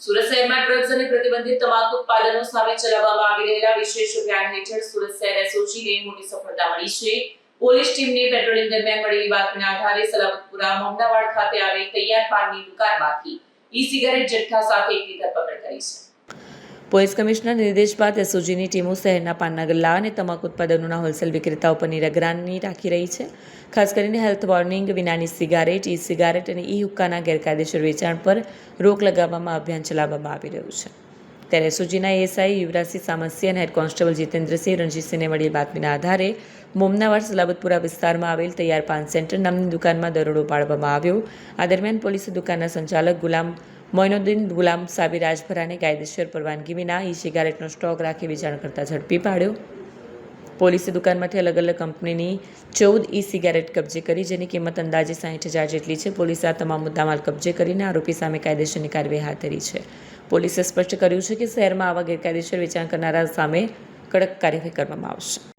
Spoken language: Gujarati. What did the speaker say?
સુરત શહેરમાં ડ્રગ્સ અને પ્રતિબંધિત તમાકુ ઉત્પાદનો સામે ચલાવવામાં આવી રહેલા વિશેષ અભિયાન હેઠળ સુરત શહેર એસઓજીને મોટી સફળતા મળી છે. પોલીસ ટીમને પેટ્રોલિંગ દરમિયાન મળેલી બાતમીના આધારે સલાબતપુરા મોમનાવાડ ખાતે આવેલ તૈયાર પાનની દુકાનમાંથી ઈ-સિગારેટ જથ્થા સાથે એકની ધરપકડ કરી છે. પોલીસ કમિશનર નિર્દેશ બાદ એસઓજીની ટીમો શહેરના પાનના ગલ્લા અને તમાકુ ઉત્પાદનોના હોલસેલ વિક્રેતાઓ પર નિગરાની રાખી રહી છે. ખાસ કરીને હેલ્થ વોર્નિંગ વિનાની સિગારેટ, ઈ સિગારેટ અને ઈ હુક્કાના ગેરકાયદેસર વેચાણ પર રોક લગાવવામાં અભિયાન ચલાવવામાં આવી રહ્યું છે. ત્યારે એસઓજીના એએસઆઈ યુવરાજસિંહ સામસિયા અને હેડ કોન્સ્ટેબલ જીતેન્દ્રસિંહ રણજીતસિંહને મળેલી બાતમીના આધારે મોમનાવાડ સલાબતપુરા વિસ્તારમાં આવેલ તૈયાર પાન સેન્ટર નામની દુકાનમાં દરોડો પાડવામાં આવ્યો. આ દરમિયાન પોલીસે દુકાનના સંચાલક ગુલામ મોઇનુદ્દીન ગુલામ સાબિર રાજભરાને કાયદેસર પરવાનગી વિના ઈ સિગારેટનો સ્ટોક રાખી વેચાણ કરતા ઝડપી પાડ્યો. પોલીસે દુકાનમાંથી અલગ અલગ કંપનીની 14 ઈ સિગારેટ કબજે કરી, જેની કિંમત અંદાજે 60,000 જેટલી છે. પોલીસે આ તમામ મુદ્દામાલ કબજે કરીને આરોપી સામે કાયદેસરની કાર્યવાહી હાથ ધરી છે. પોલીસે સ્પષ્ટ કર્યું છે કે શહેરમાં આવા ગેરકાયદેસર વેચાણ કરનારા સામે કડક કાર્યવાહી કરવામાં આવશે.